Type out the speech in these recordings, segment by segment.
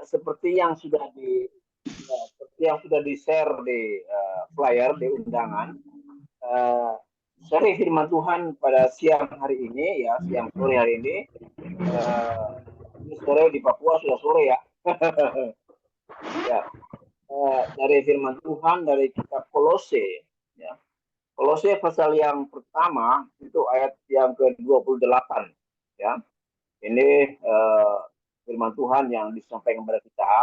Seperti yang sudah di-share di flyer di undangan, seri firman Tuhan pada siang hari ini, ya, siang sore hari ini. Ini sore di Papua sudah sore, ya. Ya, dari firman Tuhan dari kitab Kolose, ya. Kolose pasal yang pertama itu ayat yang ke-28, ya. Ini firman Tuhan yang disampaikan kepada kita.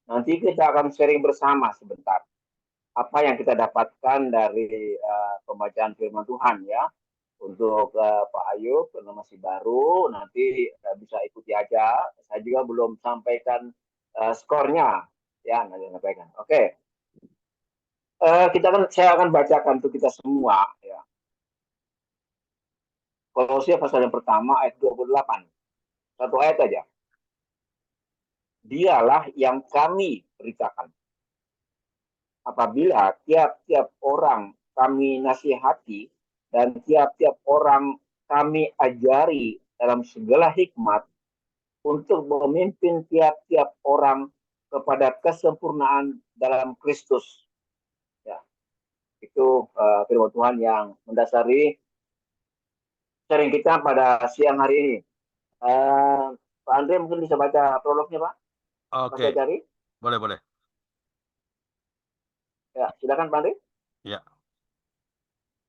Nanti kita akan sharing bersama sebentar apa yang kita dapatkan dari pembacaan firman Tuhan, ya. Untuk Pak Ayub karena masih baru, nanti bisa ikuti aja. Saya juga belum sampaikan skornya, ya, nanti sampaikan. Oke. Saya akan bacakan untuk kita semua, ya. Kolose pasal yang pertama ayat 28. Satu ayat aja. Dialah yang kami beritakan. Apabila tiap-tiap orang kami nasihati dan tiap-tiap orang kami ajari dalam segala hikmat untuk memimpin tiap-tiap orang kepada kesempurnaan dalam Kristus. Ya, itu firman Tuhan yang mendasari sharing kita pada siang hari ini. Pak Andre mungkin bisa baca prolognya, Pak? Oke, Saya cari. boleh. Ya, silakan Pak Andre. Ya,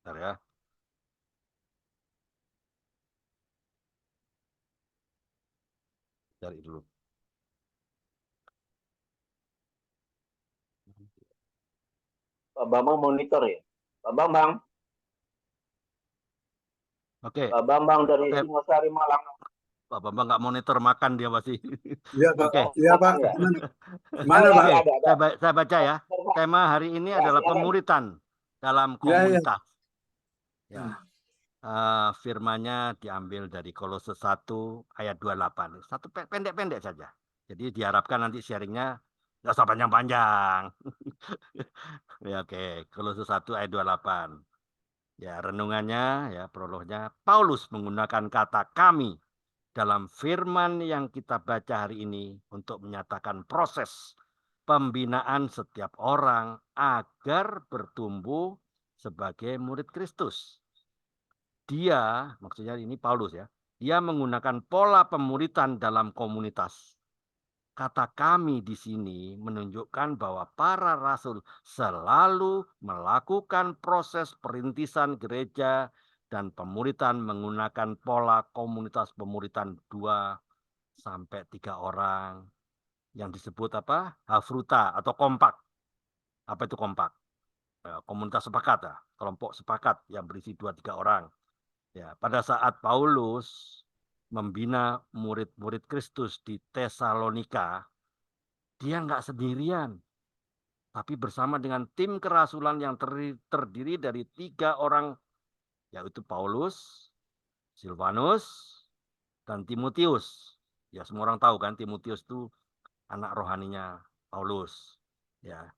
bentar ya. Cari dulu. Pak Bambang monitor, ya. Pak Bambang. Oke. Pak Bambang dari Oke. Singosari, Malang. Pak Bambang nggak monitor makan dia pasti. Iya, Pak. Oke. Iya, Pak. Ya. Mana, Pak? Oke, Ada. saya baca ya. Tema hari ini Ya, adalah silakan. pemuritan dalam Ya, ya. komunitas. Ya. Firmannya diambil dari Kolose 1 ayat 28. Satu pendek-pendek saja. Jadi diharapkan nanti sharingnya nggak usah panjang-panjang. Ya, oke. Kolose 1 ayat 28. Ya, renungannya, ya, prolognya. Paulus menggunakan kata kami dalam firman yang kita baca hari ini untuk menyatakan proses pembinaan setiap orang agar bertumbuh sebagai murid Kristus. Dia, maksudnya ini Paulus ya, dia menggunakan pola pemuritan dalam komunitas. Kata kami di sini menunjukkan bahwa para rasul selalu melakukan proses perintisan gereja dan pemuritan menggunakan pola komunitas pemuritan 2 sampai 3 orang yang disebut apa? Hafruta atau kompak. Apa itu kompak? Komunitas sepakat, ya, kelompok sepakat yang berisi 2-3 orang. Ya, pada saat Paulus membina murid-murid Kristus di Tesalonika, dia nggak sendirian, tapi bersama dengan tim kerasulan yang terdiri dari 3 orang, yaitu Paulus, Silvanus, dan Timotius. Ya, semua orang tahu kan Timotius itu anak rohaninya Paulus. Ya,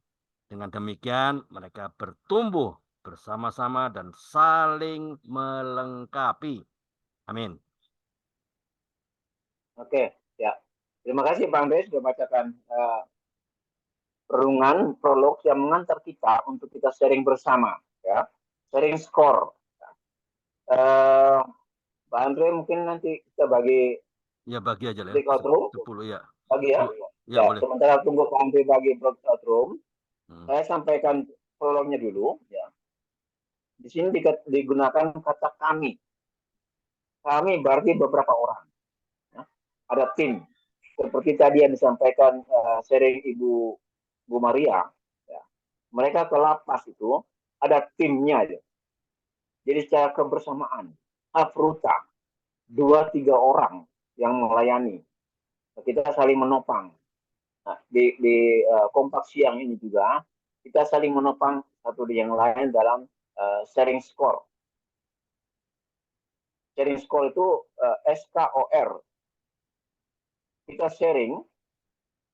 dengan demikian mereka bertumbuh bersama-sama dan saling melengkapi. Amin. Oke, ya. Terima kasih Bang Andre sudah bacakan renungan prolog yang mengantar kita untuk kita sharing bersama, ya. Sharing skor. Pak Andre mungkin nanti kita bagi Ya, bagi aja lah ya. breakout room. 10 ya. Bagi, ya. Ya, boleh. Sementara tunggu Pak Andre bagi breakout room, saya sampaikan prolognya dulu, ya. Di sini digunakan kata kami. Kami berarti beberapa orang, ya. Ada tim. Seperti tadi yang disampaikan sharing Ibu Maria, ya. Mereka ke lapas itu ada timnya aja. Jadi secara kebersamaan, Afruta, 2-3 orang yang melayani. Kita saling menopang. Nah, di kompak siang ini juga kita saling menopang satu dengan yang lain dalam sharing score. Sharing score itu SKOR. Kita sharing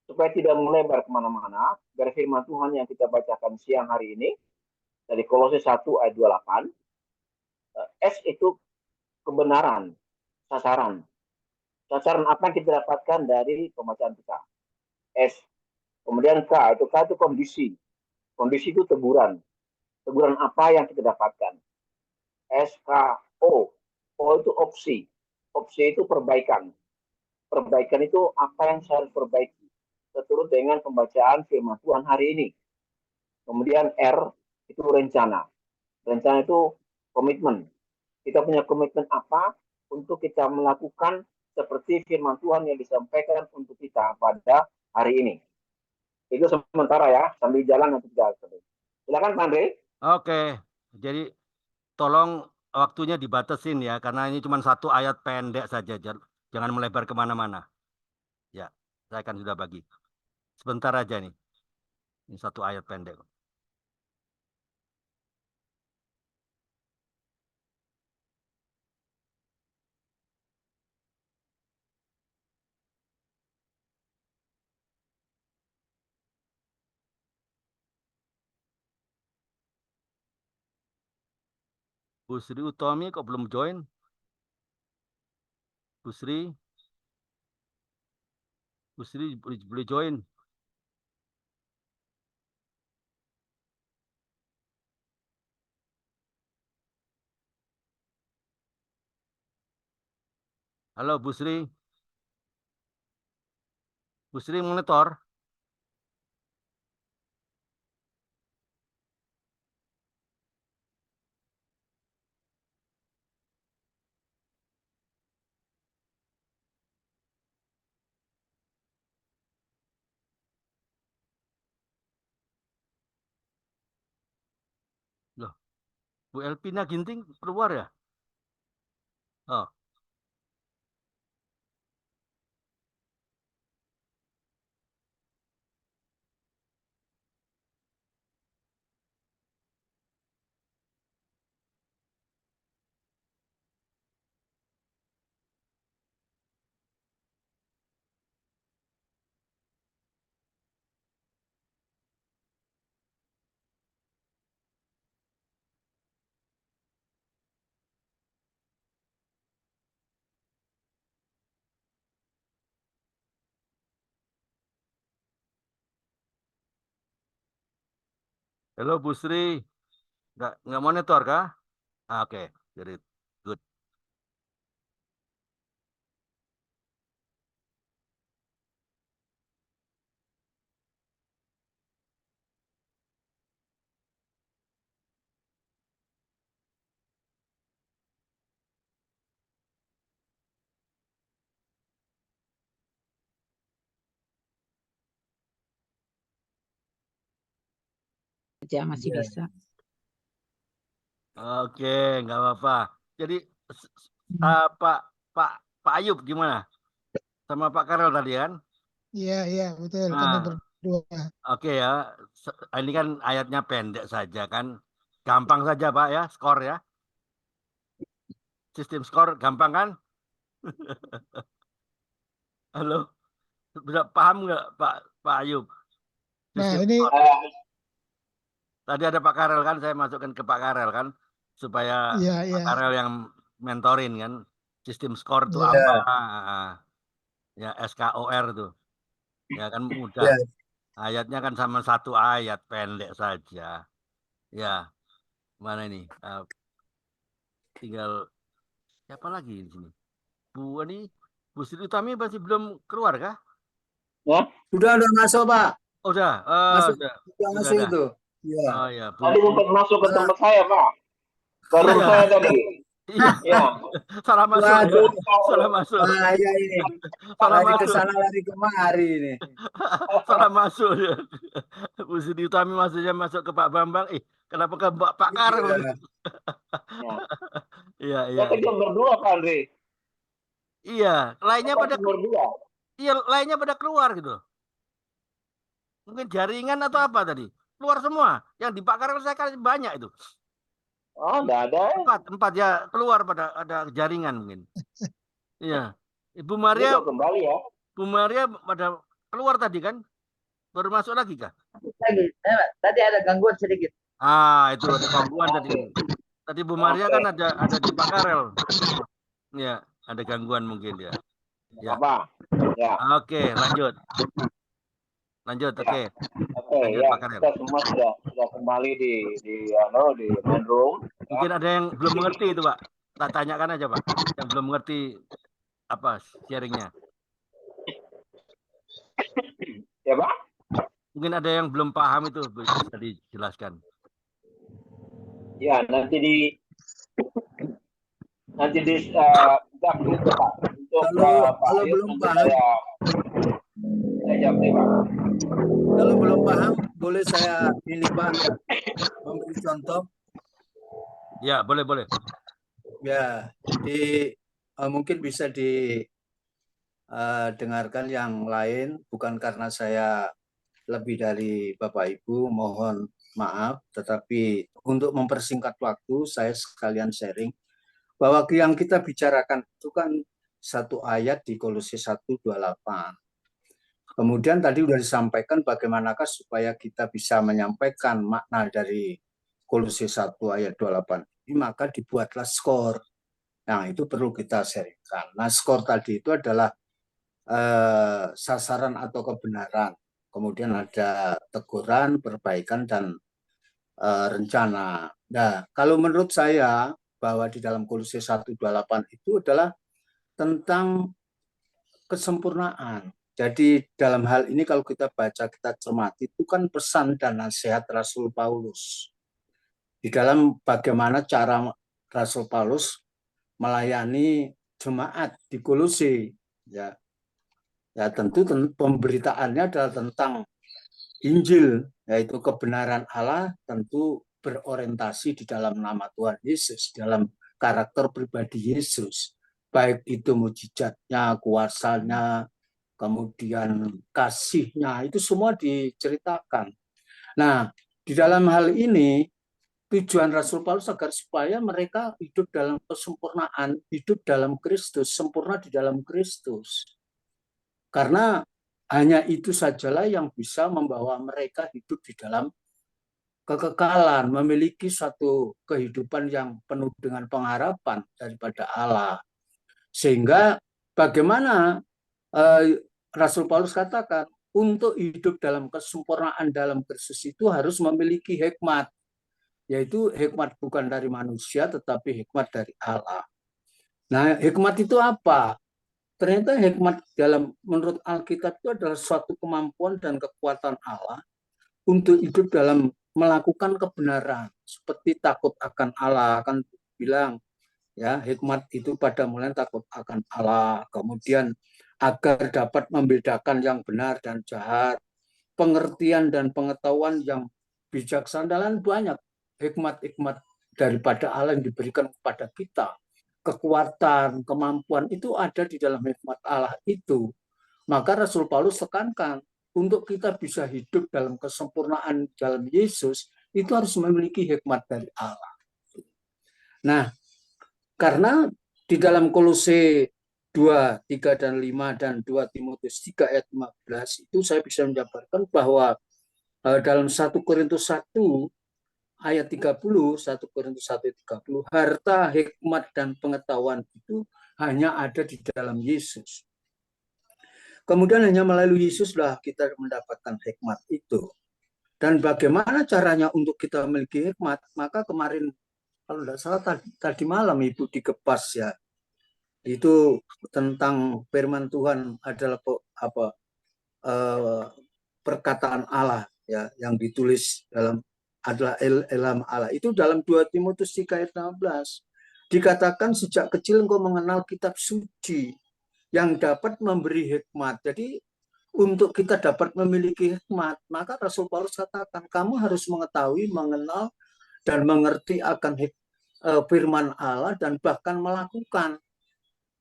supaya tidak melebar kemana-mana dari firman Tuhan yang kita bacakan siang hari ini dari Kolose 1 ayat 28. S itu kebenaran, sasaran. Sasaran apa yang kita dapatkan dari pembacaan kita. S. Kemudian K itu kondisi. Kondisi itu teguran. Teguran apa yang kita dapatkan? SKO. O itu opsi. Opsi itu perbaikan. Perbaikan itu apa yang saya harus perbaiki seturut dengan pembacaan firman Tuhan hari ini. Kemudian R itu rencana. Rencana itu komitmen. Kita punya komitmen apa untuk kita melakukan seperti firman Tuhan yang disampaikan untuk kita pada hari ini. Itu sementara ya, sambil jalan nanti kita. Silakan Pak Andre. Oke, jadi tolong waktunya dibatasin ya, karena ini cuma satu ayat pendek saja, jangan melebar kemana-mana. Ya, saya akan sudah bagi. Sebentar aja nih, ini satu ayat pendek. Bu Sri Utami kok belum join? Bu Sri boleh join? Halo Bu Sri. Bu Sri monitor. Loh, Bu Elpina Ginting keluar ya? Oh, halo Bu Sri. Nggak monitor kah? Ah, oke, jadi good. aja masih Iya. bisa. Oke, nggak apa-apa. Jadi Pak Pak Pak Ayub gimana? Sama Pak Karel tadi kan? Iya, betul. Kami Nah, berdua. oke ya. Ini kan ayatnya pendek saja kan. Gampang saja Pak ya, skor ya. Sistem skor gampang kan? Halo, sudah paham nggak Pak Ayub? Nah, Sistem ini skor. Tadi ada Pak Karel kan, saya masukkan ke Pak Karel kan, supaya iya, Pak Karel yang mentorin kan. Sistem skor itu Iya. apa? Ya SKOR itu. Ya kan mudah. Iya. Ayatnya kan sama satu ayat pendek saja. Ya, mana ini? Tinggal siapa lagi di sini? Bu Sri Utami masih belum keluar kah? Ya, Udah masuk, Pak. Oh, udah. Masuk, Sudah masuk ada. itu. Iya. Oh ya, tadi sempat masuk ke tempat saya Pak. Baru Iya. saya tadi. Iya. Ya. Salah masuk. Waduh. Salah masuk. Bahaya ini. Salah Lari ke masuk. sana, lari kemari ini. Salah masuk. Bu Sri Utami maksudnya masuk ke Pak Bambang. Kenapa ke Pak Karel? Iya. Iya, iya. Saya kerja berdua Pak Andre. Iya, lainnya pada berdua. iya, lainnya pada keluar gitu. Mungkin jaringan atau apa tadi? Keluar semua. Yang di Pak Karel saya kasih banyak itu. Oh, enggak ada. Empat ya keluar pada ada jaringan mungkin. Iya. Ibu Maria, Ini kembali ya. Bu Maria pada keluar tadi kan? Baru masuk lagi kah? Tadi ada gangguan sedikit. Ah, itu ada gangguan tadi. Tadi Bu Maria kan ada di Pak Karel. Ya, ada gangguan mungkin ya. Ya. Apa? Ya. Oke, lanjut. Lanjut, Ya. oke. Oke, Lanjut, ya Pak Karim. kita semua sudah kembali di main room. Mungkin ada yang belum mengerti itu, Pak. Tak tanyakan aja, Pak. Yang belum mengerti apa sharingnya. Ya Pak? Mungkin ada yang belum paham itu bisa dijelaskan. Ya nanti di Pak untuk Pak Kalau Ayub belum nanti paham, saya jawab nih Pak. kalau belum paham, boleh saya ini Pak memberi contoh. Ya, boleh. Ya, mungkin bisa didengarkan yang lain, bukan karena saya lebih dari Bapak Ibu, mohon maaf, tetapi untuk mempersingkat waktu, saya sekalian sharing bahwa yang kita bicarakan itu kan satu ayat di Kolose 1:28. Kemudian tadi sudah disampaikan bagaimanakah supaya kita bisa menyampaikan makna dari Kolose 1 ayat 28 ini, maka dibuatlah skor. Nah, itu perlu kita sharingkan. Nah, skor tadi itu adalah sasaran atau kebenaran. Kemudian ada teguran, perbaikan, dan rencana. Nah, kalau menurut saya bahwa di dalam Kolose 1:28 itu adalah tentang kesempurnaan. Jadi dalam hal ini kalau kita baca, kita cermati, itu kan pesan dan nasihat Rasul Paulus. Di dalam bagaimana cara Rasul Paulus melayani jemaat di Kolose. Ya, tentu pemberitaannya adalah tentang Injil, yaitu kebenaran Allah, tentu berorientasi di dalam nama Tuhan Yesus, dalam karakter pribadi Yesus. Baik itu mujizatnya, kuasanya, kemudian kasihnya, itu semua diceritakan. Nah, di dalam hal ini, tujuan Rasul Paulus agar supaya mereka hidup dalam kesempurnaan, hidup dalam Kristus, sempurna di dalam Kristus. Karena hanya itu sajalah yang bisa membawa mereka hidup di dalam kekekalan, memiliki suatu kehidupan yang penuh dengan pengharapan daripada Allah. Sehingga bagaimana Rasul Paulus katakan, untuk hidup dalam kesempurnaan dalam Kristus itu harus memiliki hikmat, yaitu hikmat bukan dari manusia tetapi hikmat dari Allah. Nah, hikmat itu apa? Ternyata hikmat menurut Alkitab itu adalah suatu kemampuan dan kekuatan Allah untuk hidup dalam melakukan kebenaran, seperti takut akan Allah. Akan bilang ya, hikmat itu pada mulanya takut akan Allah, kemudian agar dapat membedakan yang benar dan jahat, pengertian dan pengetahuan yang bijaksana, dan banyak hikmat-hikmat daripada Allah yang diberikan kepada kita. Kekuatan, kemampuan itu ada di dalam hikmat Allah itu. Maka Rasul Paulus tekankan, untuk kita bisa hidup dalam kesempurnaan dalam Yesus, itu harus memiliki hikmat dari Allah. Nah, karena di dalam Kolose 2, 3, dan 5, dan 2 Timotius 3 ayat 15, itu saya bisa menjabarkan bahwa dalam 1 Korintus 1 ayat 30, 1 Korintus 1 ayat 30, harta, hikmat, dan pengetahuan itu hanya ada di dalam Yesus. Kemudian hanya melalui Yesuslah kita mendapatkan hikmat itu. Dan bagaimana caranya untuk kita memiliki hikmat? Maka kemarin, kalau tidak salah tadi malam Ibu dikepas ya, itu tentang firman Tuhan adalah perkataan Allah ya, yang ditulis adalah ilham Allah. Itu dalam 2 Timotius 3 ayat 16 dikatakan, sejak kecil engkau mengenal kitab suci yang dapat memberi hikmat. Jadi untuk kita dapat memiliki hikmat, maka Rasul Paulus katakan, kamu harus mengetahui, mengenal, dan mengerti akan firman Allah, dan bahkan melakukan.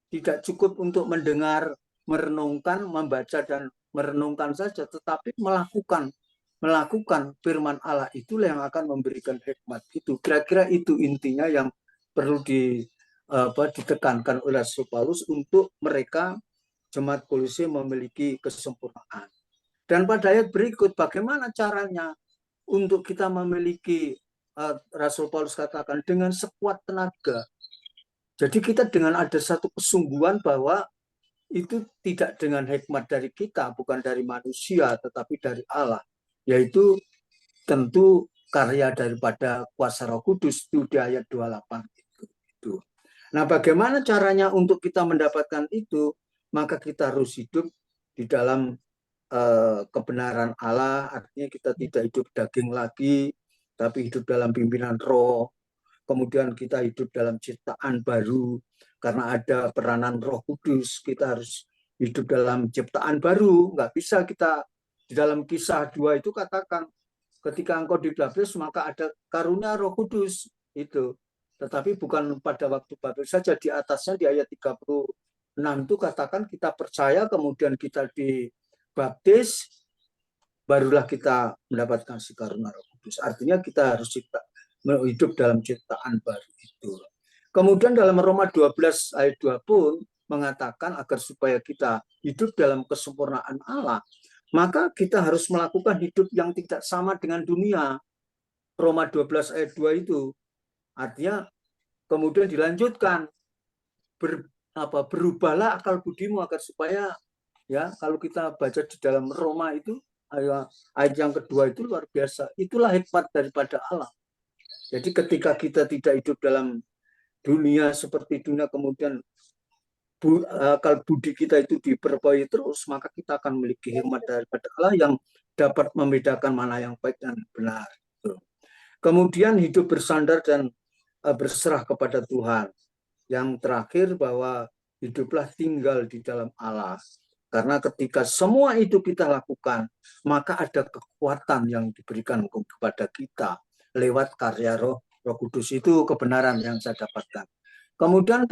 Tidak cukup untuk mendengar, merenungkan, membaca, dan merenungkan saja, tetapi melakukan firman Allah itulah yang akan memberikan hikmat itu. Kira-kira itu intinya yang perlu ditekankan oleh Rasul Paulus untuk mereka jemaat Kolose memiliki kesempurnaan. Dan pada ayat berikut, bagaimana caranya untuk kita memiliki, Rasul Paulus katakan, dengan sekuat tenaga. Jadi kita dengan ada satu kesungguhan bahwa itu tidak dengan hikmat dari kita, bukan dari manusia, tetapi dari Allah, yaitu tentu karya daripada kuasa Roh Kudus itu di ayat 28 itu. Nah, bagaimana caranya untuk kita mendapatkan itu? Maka kita harus hidup di dalam kebenaran Allah, artinya kita tidak hidup daging lagi, tapi hidup dalam pimpinan Roh. Kemudian kita hidup dalam ciptaan baru, karena ada peranan Roh Kudus, kita harus hidup dalam ciptaan baru. Nggak bisa kita di dalam Kisah 2 itu katakan, ketika engkau dibaptis maka ada karunia Roh Kudus itu. Tetapi bukan pada waktu baptis saja, di atasnya di ayat 36 itu katakan kita percaya, kemudian kita dibaptis, barulah kita mendapatkan si karunia Roh Kudus. Artinya kita harus hidup dalam ciptaan baru itu. Kemudian dalam Roma 12 ayat 2 pun mengatakan agar supaya kita hidup dalam kesempurnaan Allah, maka kita harus melakukan hidup yang tidak sama dengan dunia. Roma 12 ayat 2 itu. Artinya kemudian dilanjutkan, berubahlah akal budimu agar supaya, ya, kalau kita baca di dalam Roma itu, ayat yang kedua itu luar biasa. Itulah hikmat daripada Allah. Jadi ketika kita tidak hidup dalam dunia seperti dunia, kemudian akal budi kita itu diperbaiki terus, maka kita akan memiliki hikmat daripada Allah yang dapat membedakan mana yang baik dan benar. Kemudian hidup bersandar dan berserah kepada Tuhan. Yang terakhir bahwa hiduplah tinggal di dalam Allah. Karena ketika semua itu kita lakukan, maka ada kekuatan yang diberikan kepada kita lewat karya Roh Kudus. Itu kebenaran yang saya dapatkan. Kemudian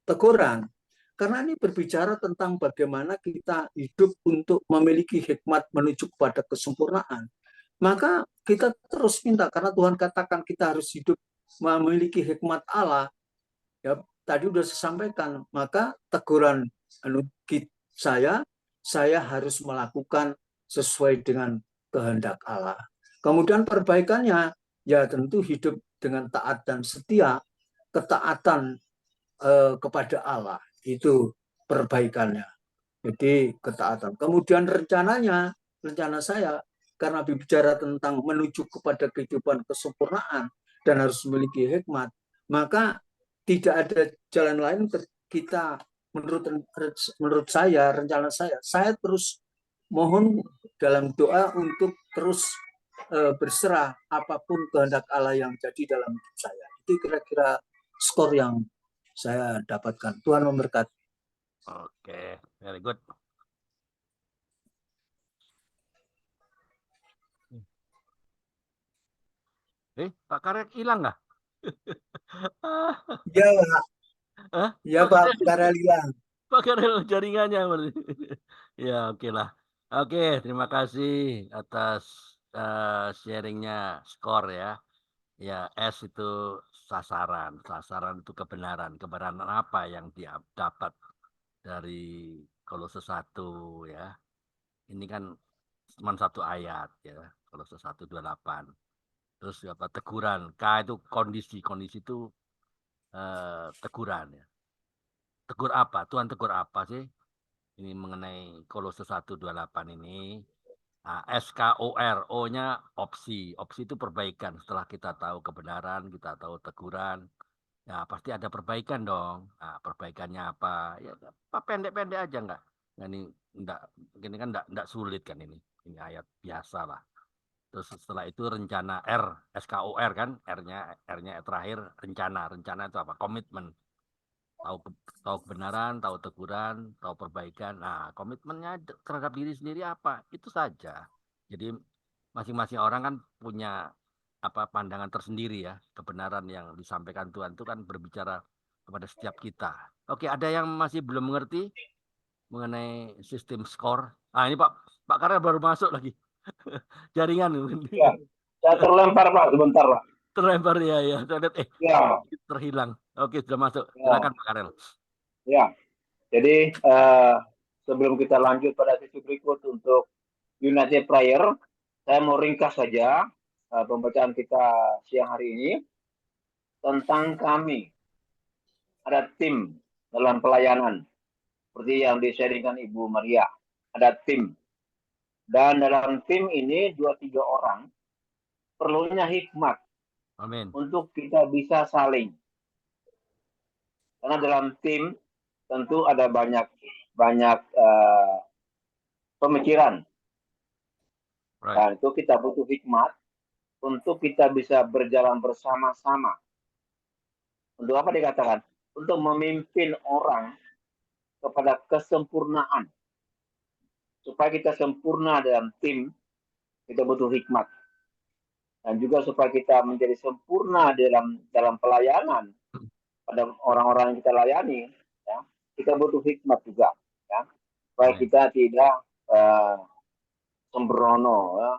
teguran, karena ini berbicara tentang bagaimana kita hidup untuk memiliki hikmat menuju kepada kesempurnaan. Maka kita terus minta, karena Tuhan katakan kita harus hidup memiliki hikmat Allah. Ya, tadi sudah saya sampaikan, maka teguran saya harus melakukan sesuai dengan kehendak Allah. Kemudian perbaikannya, ya tentu hidup dengan taat dan setia, ketaatan kepada Allah, itu perbaikannya. Jadi ketaatan. Kemudian rencana saya, karena berbicara tentang menuju kepada kehidupan kesempurnaan dan harus memiliki hikmat, maka tidak ada jalan lain kita, menurut saya, rencana saya terus mohon dalam doa untuk terus berserah apapun kehendak Allah yang jadi dalam hidup saya. Itu kira-kira skor yang saya dapatkan. Tuhan memberkati. Oke, very good. Pak Karet hilang nggak? Ya, Pak. Hah? Ya, Pak Karel hilang. Pak Karel jaringannya. Ya, oke lah. Oke, terima kasih atas sharingnya skor ya. Ya, S itu sasaran. Sasaran itu kebenaran. Kebenaran apa yang dia dapat dari Kolose 1 ya. Ini kan cuma satu ayat ya. Kolose 1:28. Terus apa teguran. K itu kondisi. Kondisi itu teguran ya. Tegur apa? Tuhan tegur apa sih? Ini mengenai Kolose 1:28 ini. Nah, SKOR, O-nya opsi. Opsi itu perbaikan. Setelah kita tahu kebenaran, kita tahu teguran, ya pasti ada perbaikan dong. Nah, perbaikannya apa? Ya apa pendek-pendek aja enggak? Ini kan enggak sulit kan ini. Ini ayat biasa lah. Terus setelah itu rencana R, SKOR kan, R-nya terakhir rencana. Rencana itu apa? Komitmen. Tahu kebenaran, tahu teguran, tahu perbaikan. Nah, komitmennya terhadap diri sendiri apa? Itu saja. Jadi masing-masing orang kan punya pandangan tersendiri ya. Kebenaran yang disampaikan Tuhan itu kan berbicara kepada setiap kita. Oke, ada yang masih belum mengerti mengenai sistem skor? Ah, ini Pak Karel baru masuk lagi. Jaringan. Ya, saya terlempar Pak, sebentar Pak. Terlempar ya. Saya lihat Ya. terhilang. Oke, sudah masuk. Ya. Silakan Pak Karel. Ya. Jadi sebelum kita lanjut pada sesi berikut untuk United Prayer, saya mau ringkas saja pembacaan kita siang hari ini tentang kami. Ada tim dalam pelayanan. seperti yang di-sharingkan Ibu Maria. Ada tim. Dan dalam tim ini 2-3 orang perlunya hikmat Amin. untuk kita bisa saling. Karena dalam tim tentu ada banyak pemikiran. Right. Dan itu kita butuh hikmat untuk kita bisa berjalan bersama-sama. Untuk apa dikatakan? Untuk memimpin orang kepada kesempurnaan. Supaya kita sempurna dalam tim, kita butuh hikmat. Dan juga supaya kita menjadi sempurna dalam pelayanan pada orang-orang yang kita layani, ya, kita butuh hikmat juga, ya, supaya kita tidak sembrono, ya,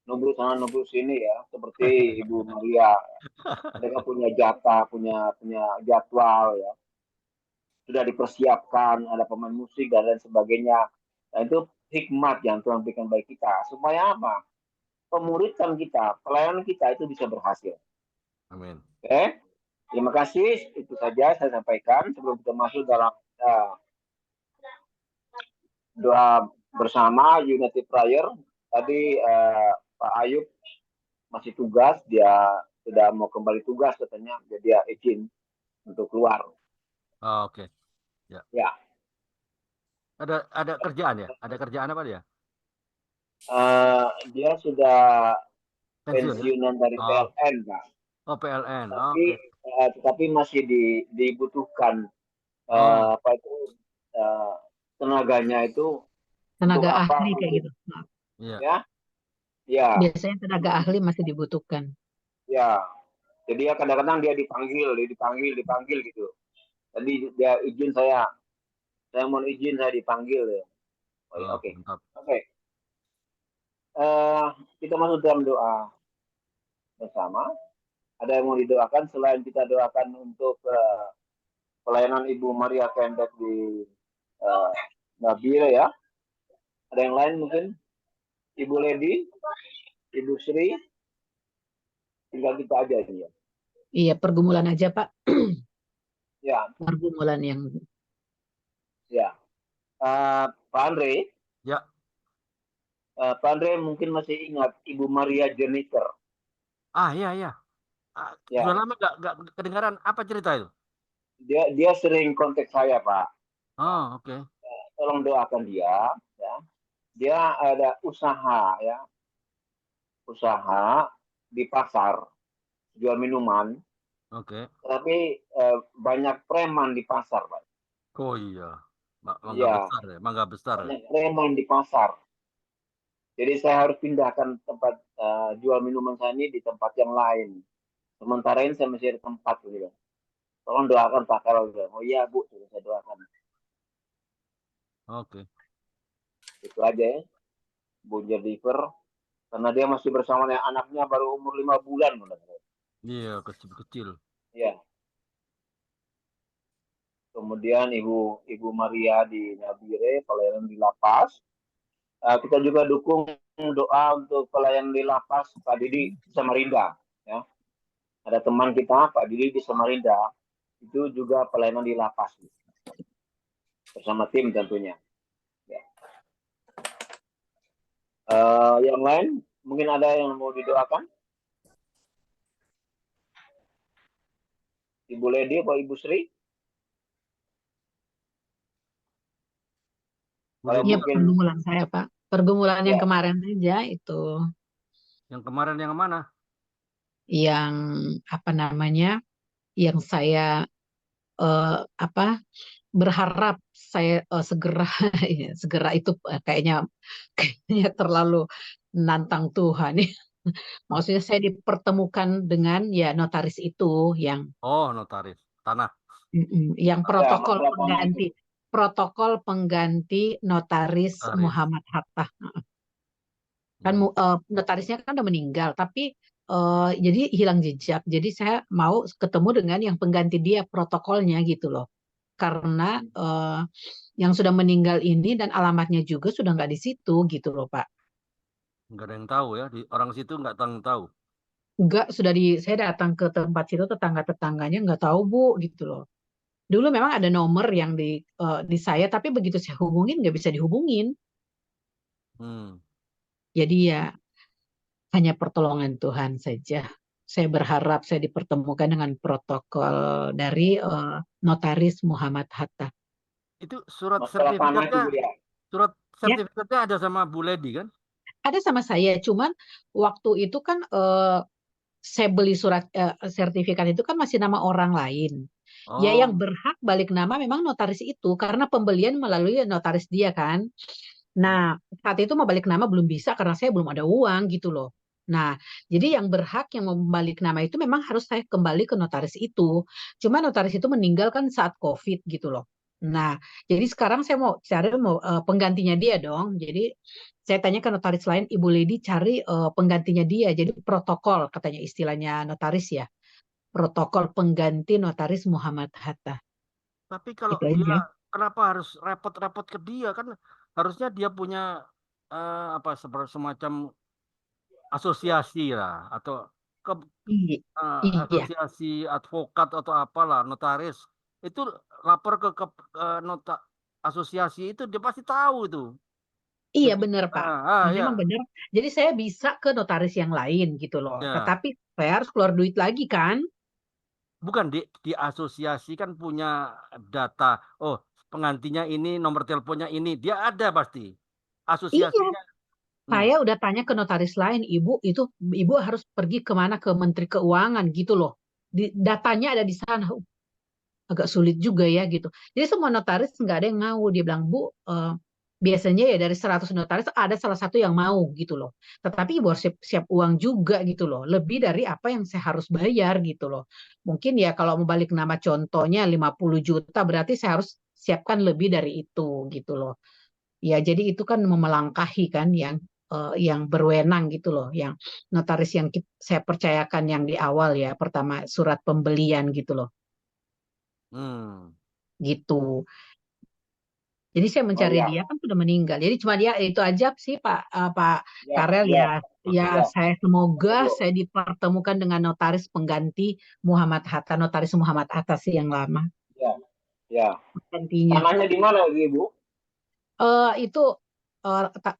nunggu sana nunggu sini, ya, seperti Ibu Maria, mereka punya jatah, punya jadwal, ya, sudah dipersiapkan, ada pemain musik dan lain sebagainya. Nah, itu hikmat yang Tuhan berikan bagi kita, supaya apa? Pemuridan kita, pelayanan kita itu bisa berhasil. Amin. Oke, terima kasih. Itu saja saya sampaikan sebelum kita masuk dalam doa bersama Unity Prayer. Tadi Pak Ayub masih tugas, dia sudah mau kembali tugas katanya, jadi dia izin untuk keluar. Oh, oke. Ya. Ya. Ada kerjaan ya? Ada kerjaan apa dia? Dia sudah Pensiun, ya? pensiunan dari PLN, Pak. Oh, PLN. Tapi, tetapi masih dibutuhkan apa itu tenaganya itu Tenaga untuk apa? ahli kayak gitu. Iya. Ya, ya, Biasanya tenaga ahli masih dibutuhkan. ya. Jadi ya kadang-kadang dia dipanggil gitu. Tadi dia izin saya mohon izin saya dipanggil ya. Oke. Mantap. Oke. Kita masuk dalam doa bersama. Ada yang mau didoakan selain kita doakan untuk pelayanan Ibu Maria Kendek di Nabire, ya. Ada yang lain mungkin? Ibu Lady, Ibu Sri, tinggal kita aja ini ya. Iya, pergumulan aja, Pak. Ya. Pergumulan yang. Ya. Pak Andre. Ya. Pak Andre mungkin masih ingat Ibu Maria Jennifer. Iya. Ya. Sudah lama nggak kedengaran. Apa cerita itu? Dia sering kontak saya, Pak. Oh, oke. Tolong doakan dia, ya. Dia ada usaha, ya. Usaha di pasar jual minuman. Oke. Tapi banyak preman di pasar, Pak. Oh iya. Mangga besar. Banyak preman di pasar. Jadi saya harus pindahkan tempat jual minuman saya ini di tempat yang lain. Sementara ini saya masih ada tempat gitu. Tolong doakan Pak Karol. Oh iya Bu, saya doakan. Oke. Itu aja ya. Bu Jennifer. Karena dia masih bersama dengan anaknya baru umur 5 bulan. Iya, kecil-kecil. Iya. Kemudian Ibu Maria di Nabire, pelayanan di lapas. Kita juga dukung doa untuk pelayanan di lapas Pak Didi di Samarinda. Ya. Ada teman kita Pak Didi di Samarinda, itu juga pelayanan di lapas. Bersama tim tentunya. Ya. Yang lain, mungkin ada yang mau didoakan? Ibu Lady atau Ibu Sri? Iya, pergumulan saya, Pak. Pergumulan yang kemarin aja itu. Yang kemarin yang mana? Yang apa namanya? Yang saya berharap saya segera itu kayaknya terlalu menantang Tuhan. Maksudnya saya dipertemukan dengan ya notaris itu yang notaris tanah. Yang protokol pengganti notaris Muhammad Hatta. Kan notarisnya kan udah meninggal, tapi jadi hilang jejak. Jadi saya mau ketemu dengan yang pengganti dia, protokolnya gitu loh. Karena yang sudah meninggal ini dan alamatnya juga sudah nggak di situ gitu loh, Pak. Nggak ada yang tahu ya, orang situ nggak tahu. Enggak, saya datang ke tempat situ, tetangga-tetangganya nggak tahu Bu gitu loh. Dulu memang ada nomor yang di saya, tapi begitu saya hubungin nggak bisa dihubungin. Hmm. Jadi ya hanya pertolongan Tuhan saja. Saya berharap saya dipertemukan dengan protokol dari Notaris Muhammad Hatta. Itu surat Masalah tanah itu sertifikatnya, ya. surat Ya, sertifikatnya ada sama Bu Ledi kan? ada sama saya. Cuman waktu itu kan saya beli surat sertifikat itu kan masih nama orang lain. Ya yang Oh, berhak balik nama memang notaris itu karena pembelian melalui notaris dia kan. Nah, saat itu mau balik nama belum bisa karena saya belum ada uang gitu loh. Nah, jadi yang berhak yang membalik nama itu memang harus saya kembali ke notaris itu. Cuma notaris itu meninggal kan saat COVID gitu loh. Nah, jadi sekarang saya mau cari penggantinya dia dong. Jadi saya tanya ke notaris lain, Ibu Lady cari penggantinya dia. Jadi protokol katanya istilahnya notaris ya. Protokol pengganti notaris Muhammad Hatta. tapi kalau Itu dia aja. kenapa harus repot-repot ke dia kan? Harusnya dia punya apa semacam asosiasi lah atau ke Iya. Iya. asosiasi advokat atau apalah notaris itu lapor ke nota asosiasi itu dia pasti tahu itu. Iya Jadi benar Pak. ya Memang benar. Jadi saya bisa ke notaris yang lain gitu loh. ya Tetapi saya harus keluar duit lagi kan? bukan di asosiasi kan punya data. Oh, penggantinya ini, nomor teleponnya ini, dia ada pasti. Iya, Asosiasinya. Hmm. saya udah tanya ke notaris lain, Ibu harus pergi kemana ke Menteri Keuangan gitu loh. Datanya ada di sana. Agak sulit juga ya gitu. Jadi semua notaris nggak ada yang mau. Dia bilang, Bu, biasanya ya dari 100 notaris ada salah satu yang mau gitu loh. Tetapi Ibu harus siap uang juga gitu loh. Lebih dari apa yang saya harus bayar gitu loh. Mungkin ya kalau mau balik nama contohnya 50 juta berarti saya harus siapkan lebih dari itu gitu loh. Ya jadi itu kan memelangkahi kan yang berwenang gitu loh. Yang notaris yang saya percayakan yang di awal ya. Pertama surat pembelian gitu loh. Hmm. Gitu. Jadi saya Oh mencari ya, dia kan sudah meninggal. Jadi cuma dia itu aja sih Pak ya, Karel ya, ya. Ya ya. saya semoga Betul. saya dipertemukan dengan notaris pengganti Muhammad Hatta, notaris Muhammad Hatta sih yang lama Ya, ya. gantinya. Tanahnya di mana Ibu? Itu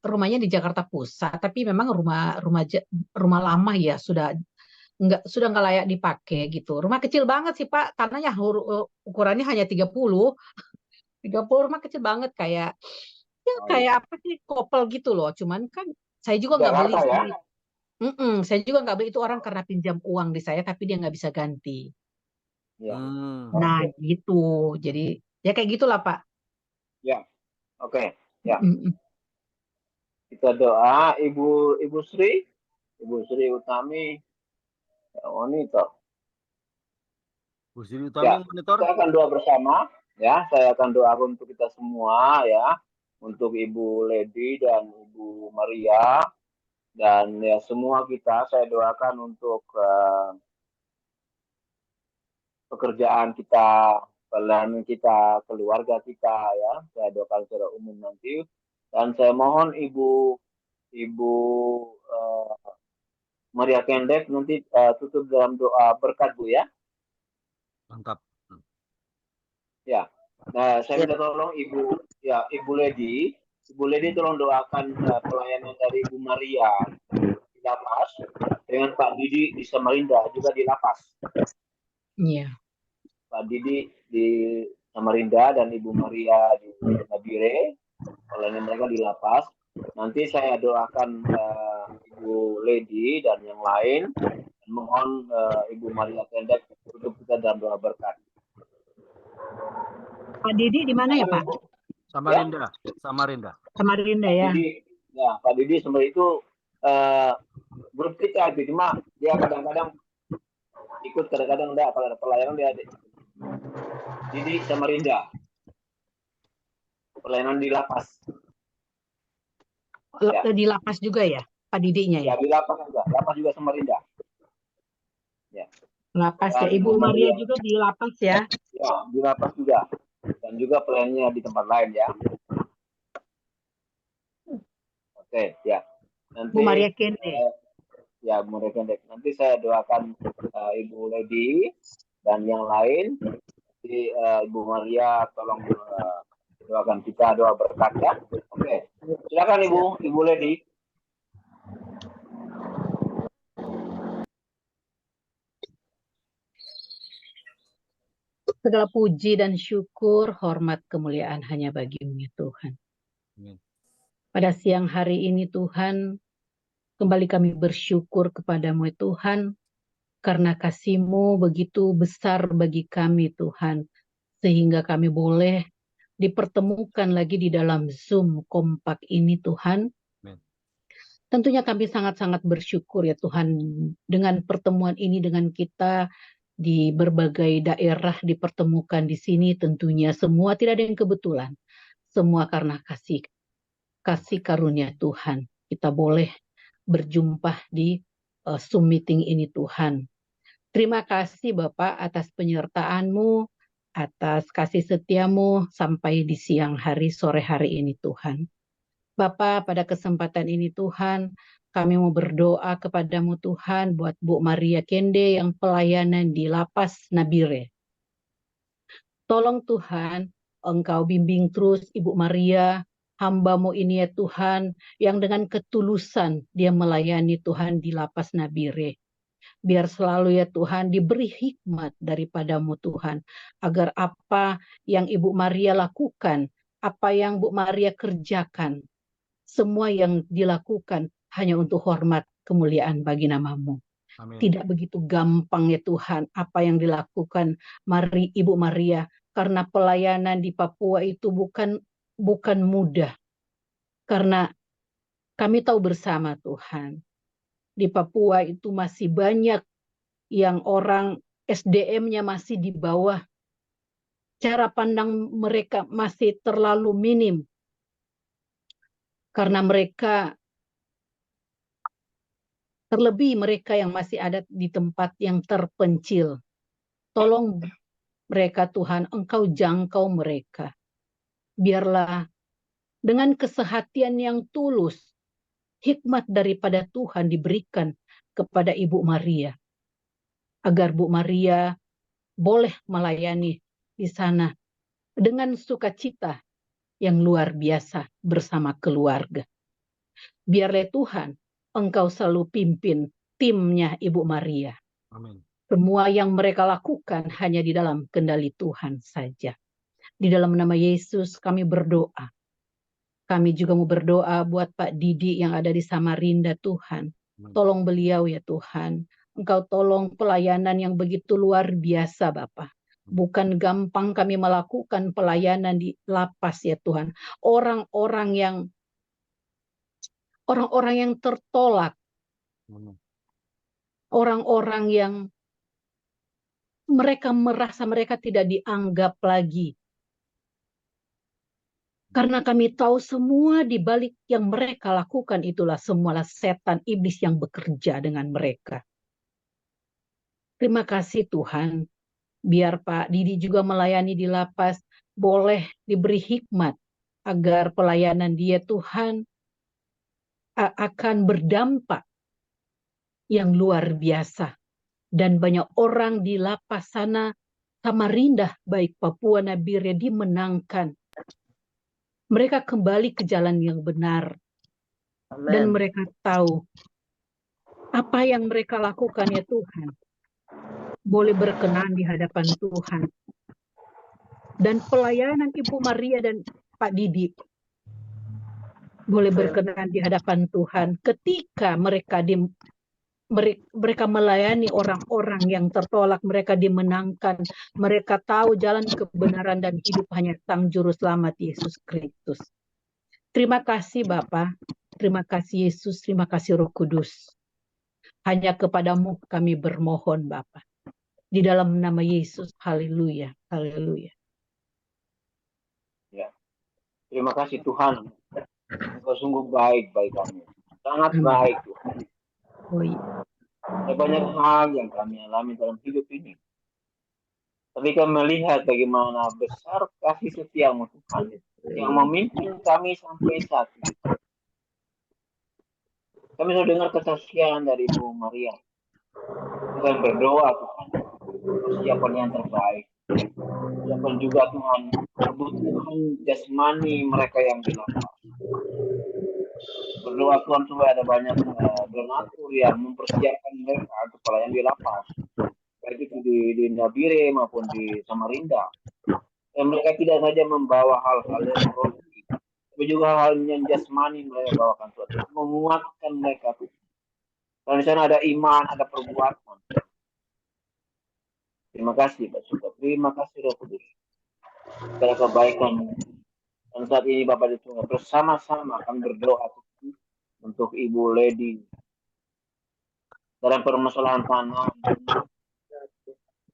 rumahnya di Jakarta Pusat, tapi memang rumah lama ya sudah nggak layak dipakai gitu. Rumah kecil banget sih Pak, tanahnya ukurannya hanya 30 rumah kecil banget kayak ya Oh kayak ya, apa sih kopel gitu loh. Cuman kan saya juga di nggak beli Jakarta ya. sih. Saya juga nggak beli itu orang karena pinjam uang di saya tapi dia nggak bisa ganti. Ya, Hmm. Nah oke. gitu. Jadi ya kayak gitulah Pak. Ya, oke. Ya, Mm-mm. kita doa Ibu Sri, Ibu Sri Utami, wanita. Bu Sri Utami Ya, monitor. kita akan doa bersama. Ya, saya akan doa untuk kita semua ya, untuk Ibu Lady dan Ibu Maria dan ya semua kita. Saya doakan untuk pekerjaan kita, pelayanan kita, keluarga kita ya. Saya doakan secara umum nanti. Dan saya mohon Ibu uh, Maria Kendek nanti tutup dalam doa berkat Bu ya. Mantap. Ya. Nah, saya Ya, minta tolong Ibu Lady, Ibu Lady tolong doakan pelayanan dari Ibu Maria di lapas dengan Pak Didi di Samarinda juga di lapas. Iya. Pak Didi di Samarinda dan Ibu Maria di Nabire, pelayanan mereka di lapas. Nanti saya doakan Ibu Lady dan yang lain. Mohon Ibu Maria Kendek untuk kita dalam doa berkat. Pak Didi di mana ya Pak? Samarinda. Samarinda. Samarinda Pak ya. Didi, ya Pak Didi sebenarnya itu grup kita itu cuma dia kadang-kadang ikut, kadang-kadang enggak. Kalau ada pelayanan dia Didi Samarinda, pelayanan di lapas. Ya. Di lapas juga ya Pak Didinya ya. Ya di lapas juga Samarinda. Ya. Lapas ya. Dan Ibu Maria juga di lapas ya. Ya di lapas juga dan juga pelayanannya di tempat lain ya. Oke ya. Nanti Bu Maria Kende. Ya mereka nanti saya doakan Ibu Lady dan yang lain Jadi Ibu Maria tolong doakan kita doa berkat ya. Oke. Silakan Ibu Lady. Segala puji dan syukur, hormat, kemuliaan hanya bagi-Mu ya Tuhan. Amin. Pada siang hari ini Tuhan, kembali kami bersyukur kepada-Mu ya Tuhan, karena kasih-Mu begitu besar bagi kami Tuhan, sehingga kami boleh dipertemukan lagi di dalam Zoom kompak ini Tuhan. Amin. Tentunya kami sangat-sangat bersyukur ya Tuhan, dengan pertemuan ini dengan kita di berbagai daerah dipertemukan di sini, tentunya semua tidak ada yang kebetulan. Semua karena kasih karunia Tuhan. Kita boleh berjumpa di Zoom meeting ini Tuhan. Terima kasih Bapak atas penyertaan-Mu, atas kasih setia-Mu sampai di siang hari, sore hari ini Tuhan. Bapak, pada kesempatan ini Tuhan, kami mau berdoa kepada-Mu Tuhan buat Bu Maria Kende yang pelayanan di Lapas Nabire. Tolong Tuhan, Engkau bimbing terus Ibu Maria, hamba-Mu ini ya Tuhan, yang dengan ketulusan dia melayani Tuhan di Lapas Nabire. Biar selalu ya Tuhan diberi hikmat daripada-Mu Tuhan, agar apa yang Ibu Maria lakukan, apa yang Bu Maria kerjakan, semua yang dilakukan hanya untuk hormat kemuliaan bagi nama-Mu. Amin. Tidak begitu gampang ya Tuhan apa yang dilakukan Ibu Maria, karena pelayanan di Papua itu bukan mudah. Karena kami tahu bersama Tuhan, di Papua itu masih banyak yang orang SDM-nya masih di bawah. Cara pandang mereka masih terlalu minim. Karena mereka, terlebih mereka yang masih ada di tempat yang terpencil. Tolong mereka Tuhan, Engkau jangkau mereka. Biarlah dengan kesehatian yang tulus, hikmat daripada Tuhan diberikan kepada Ibu Maria. Agar Bu Maria boleh melayani di sana dengan sukacita yang luar biasa bersama keluarga. Biarlah Tuhan, Engkau selalu pimpin timnya Ibu Maria. Amin. Semua yang mereka lakukan hanya di dalam kendali Tuhan saja. Di dalam nama Yesus kami berdoa. Kami juga mau berdoa buat Pak Didi yang ada di Samarinda Tuhan. Tolong beliau ya Tuhan. Engkau tolong pelayanan yang begitu luar biasa Bapak. Bukan gampang kami melakukan pelayanan di lapas ya Tuhan. Orang-orang yang tertolak. Orang-orang yang mereka merasa mereka tidak dianggap lagi. Karena kami tahu semua di balik yang mereka lakukan itulah semualah setan iblis yang bekerja dengan mereka. Terima kasih Tuhan. Biar Pak Didi juga melayani di lapas, boleh diberi hikmat agar pelayanan dia Tuhan akan berdampak yang luar biasa. Dan banyak orang di lapas sana, Samarinda, baik Papua Nabire dimenangkan. Mereka kembali ke jalan yang benar. Amen. Dan mereka tahu apa yang mereka lakukan ya Tuhan. Boleh berkenan di hadapan Tuhan. Dan pelayanan Ibu Maria dan Pak Didi boleh berkenan di hadapan Tuhan ketika mereka melayani orang-orang yang tertolak, mereka dimenangkan, mereka tahu jalan kebenaran dan hidup hanya Sang Juru Selamat Yesus Kristus. Terima kasih Bapa, terima kasih Yesus, terima kasih Roh Kudus. Hanya kepadamu kami bermohon Bapa. Di dalam nama Yesus, haleluya, haleluya. Ya. Terima kasih Tuhan. Engkau sungguh baik bagi kami. Sangat baik Tuhan. Oh iya. Ada banyak hal yang kami alami dalam hidup ini. Tapi kami melihat bagaimana besar kasih setiamu Tuhan yang memimpin kami sampai saat ini. Kami sudah dengar kesaksian dari Ibu Maria. Kami berdoa Tuhan, persiapan yang terbaik. Siapkan juga Tuhan kebutuhan jasmani mereka yang di lapas. Berdoa Tuhan supaya ada banyak donatur yang mempersiapkan mereka untuk pelayanan di lapas, baik itu di Nabire maupun di Samarinda. Dan mereka tidak saja membawa hal-hal yang rohani, tapi juga hal yang jasmani mereka bawakan Tuhan, menguatkan mereka tuh. Dan di sana ada iman, ada perbuatan. Terima kasih Pak Surga, terima kasih Roh Kudus segala kebaikan. Dan saat ini Bapak di surga bersama-sama akan berdoa untuk Ibu Lady dalam permasalahan tanah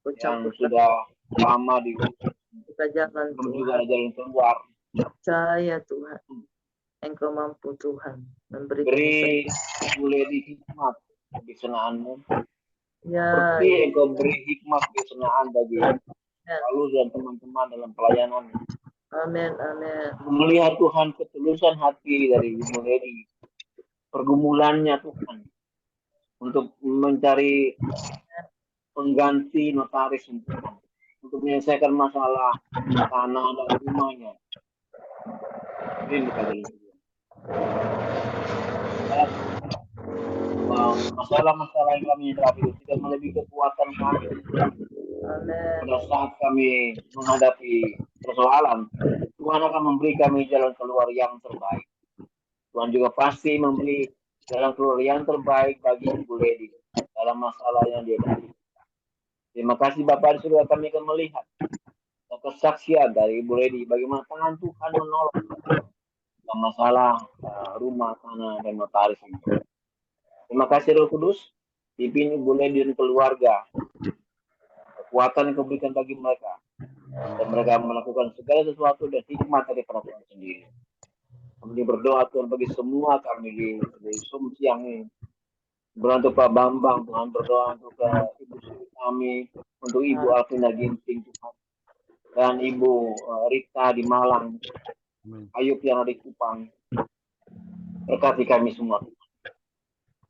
yang sudah lama di belum juga ada jalan keluar. Percaya Tuhan, Engkau mampu Tuhan beri Ibu Lady hikmat kebijakanmu. Ya, Seperti Engkau beri hikmat kebijaksanaan bagi lalu dan teman-teman dalam pelayanan. amin, amin. Melihat Tuhan ketulusan hati dari Ibu Lady, pergumulannya Tuhan untuk mencari pengganti notaris untuk menyelesaikan masalah tanah dan rumahnya. Ini masalah-masalah yang kami hadapi tidak melebihi kekuatan kami. Pada saat kami menghadapi persoalan, Tuhan akan memberi kami jalan keluar yang terbaik. Tuhan juga pasti memberi jalan keluar yang terbaik bagi Ibu Lady dalam masalah yang dia hadapi. Terima kasih Bapak di surga, kami akan melihat kesaksian dari Ibu Lady bagaimana tangan Tuhan menolong dalam masalah rumah, tanah, dan notaris ini. Terima kasih Roh Kudus, pimpin Ibu Lady dan keluarga, kekuatan yang kau berikan bagi mereka, dan mereka melakukan segala sesuatu dan hikmat dari peraturan sendiri. Kami berdoa Tuhan bagi semua kami di Zoom siang ini. Berdoa untuk Pak Bambang, Tuhan berdoa untuk Ibu Sri kami, untuk Ibu Alvina Ginting Tuhan, dan Ibu Rita di Malang, Ayub yang ada di Kupang. Berkati kami semua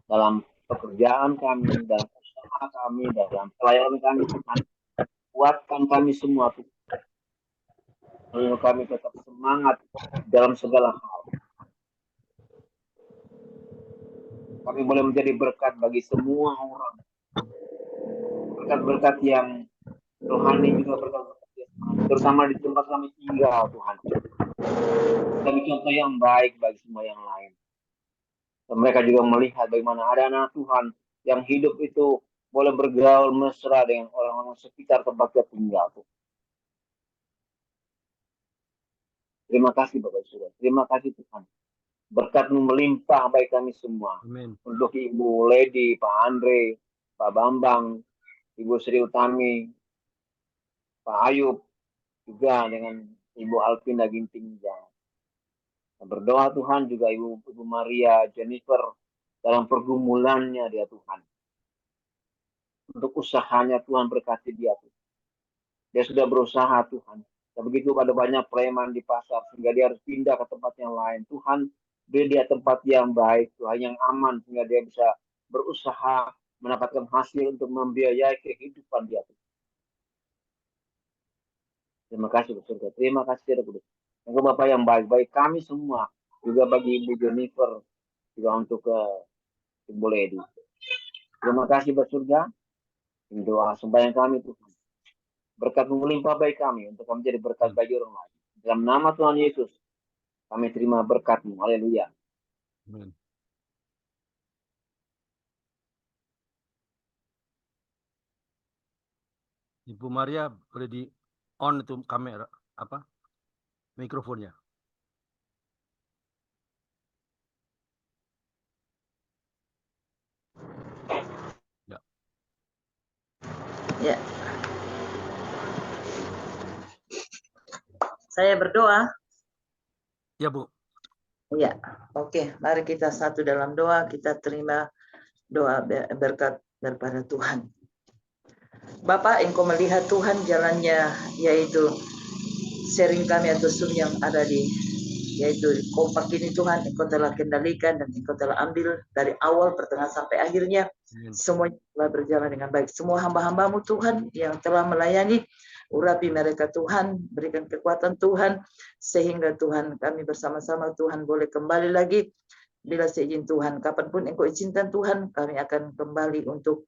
dalam pekerjaan kami, dalam usaha kami, dalam pelayanan kami Tuhan. Kuatkan kami semua Tuhan. Lalu kami tetap semangat dalam segala hal. Kami boleh menjadi berkat bagi semua orang. Berkat-berkat yang rohani juga berkat-berkat jasmani, terutama di tempat kami tinggal Tuhan. Kami contoh yang baik bagi semua yang lain. Dan mereka juga melihat bagaimana ada anak Tuhan yang hidup itu boleh bergaul mesra dengan orang-orang sekitar tempat dia tinggal. Terima kasih Bapak Surga. Terima kasih Tuhan. Berkat-Mu melimpah bagi kami semua. Amin. Untuk Ibu Lady, Pak Andre, Pak Bambang, Ibu Sri Utami, Pak Ayub, juga dengan Ibu Alvina Ginting. Berdoa Tuhan juga Ibu Maria Jennifer dalam pergumulannya dia Tuhan. Untuk usahanya Tuhan berkati dia Tuhan. Dia sudah berusaha Tuhan. Dan begitu ada banyak preman di pasar sehingga dia harus pindah ke tempat yang lain. Tuhan beri dia tempat yang baik, Tuhan yang aman sehingga dia bisa berusaha mendapatkan hasil untuk membiayai kehidupan dia. Terima kasih Surga. Terima kasih Roh. Engkau Bapak yang baik-baik kami semua, juga bagi Ibu Jennifer, juga untuk Ibu Lady. Terima kasih Surga. Doa sembahyang kami Tuhan. Berkat melimpah bagi kami untuk kami menjadi berkat bagi orang lain. Dalam nama Tuhan Yesus, kami terima berkat-Mu. Haleluya. Amin. Ibu Maria boleh di on itu kamera apa mikrofonnya. Ya. Ya. Saya berdoa. Ya Bu. Ya, oke. Mari kita satu dalam doa. Kita terima doa berkat daripada Tuhan. Bapak, Engkau melihat Tuhan jalannya, yaitu sharing kami atau Zoom yang ada di, yaitu kompak ini Tuhan, Engkau telah kendalikan dan Engkau telah ambil dari awal, pertengahan sampai akhirnya. Semuanya telah berjalan dengan baik. Semua hamba-hambamu Tuhan yang telah melayani, urapi mereka Tuhan, berikan kekuatan Tuhan, sehingga Tuhan kami bersama-sama Tuhan boleh kembali lagi, bila seizin Tuhan, kapanpun Engkau izinkan Tuhan, kami akan kembali untuk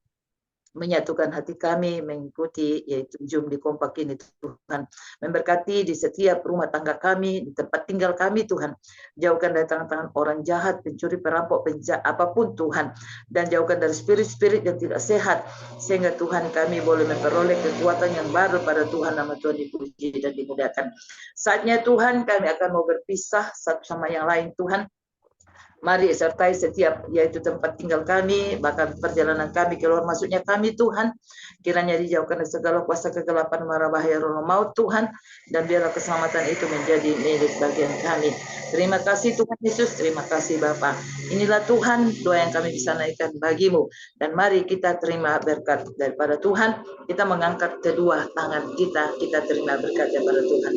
menyatukan hati kami mengikuti yaitu Zoom di kompak ini Tuhan. Memberkati di setiap rumah tangga kami, di tempat tinggal kami Tuhan. Jauhkan dari tangan-tangan orang jahat, pencuri, perampok, penjahat, apapun Tuhan. Dan jauhkan dari spirit-spirit yang tidak sehat. Sehingga Tuhan kami boleh memperoleh kekuatan yang baru pada Tuhan. Nama Tuhan dipuji dan dimuliakan. Saatnya Tuhan kami akan mau berpisah satu sama yang lain Tuhan. Mari sertai setiap yaitu tempat tinggal kami, bahkan perjalanan kami keluar masuknya kami Tuhan. Kiranya dijauhkan dari segala kuasa kegelapan, mara bahaya roh maut Tuhan, dan biarlah keselamatan itu menjadi milik bagian kami. Terima kasih Tuhan Yesus, terima kasih Bapa. Inilah Tuhan doa yang kami bisa naikkan bagimu, dan mari kita terima berkat daripada Tuhan. Kita mengangkat kedua tangan kita terima berkat daripada Tuhan.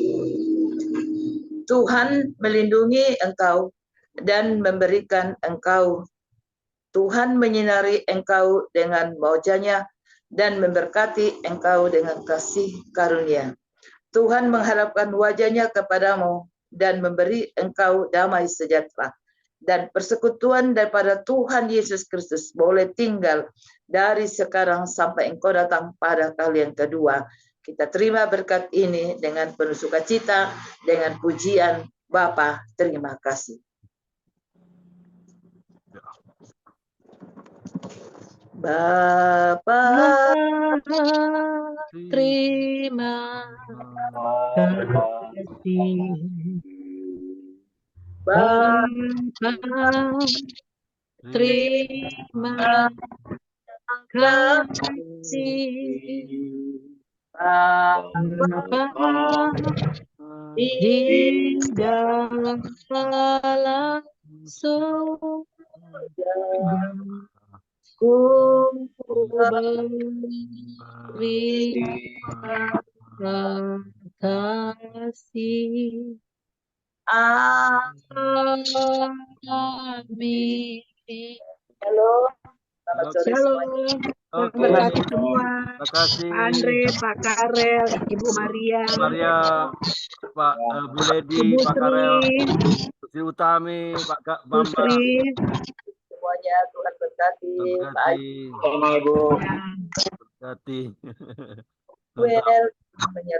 Tuhan melindungi engkau dan memberikan engkau. Tuhan menyinari engkau dengan wajah-Nya dan memberkati engkau dengan kasih karunia. Tuhan mengharapkan wajah-Nya kepadamu dan memberi engkau damai sejahtera. Dan persekutuan daripada Tuhan Yesus Kristus boleh tinggal dari sekarang sampai engkau datang pada kali yang kedua. Kita terima berkat ini dengan penuh sukacita, dengan pujian Bapa, terima kasih. Bapa, terima kasih. Bapa, terima kasih. Bapa, di dalam surga, ku berterima kasih. Amin. Halo, selamat sore semuanya. Shalom. Oke, Terima kasih semua. terima kasih Pak Andre, Pak Karel, Ibu Maria, Maria, Pak Bu Ledi, Ibu Pak Sri, Karel, Sri Utami, Pak Bu Bambang, Sri. Semuanya Tuhan berkati. Tuhan Pak berkati, Sama Ibu. berkati. Well,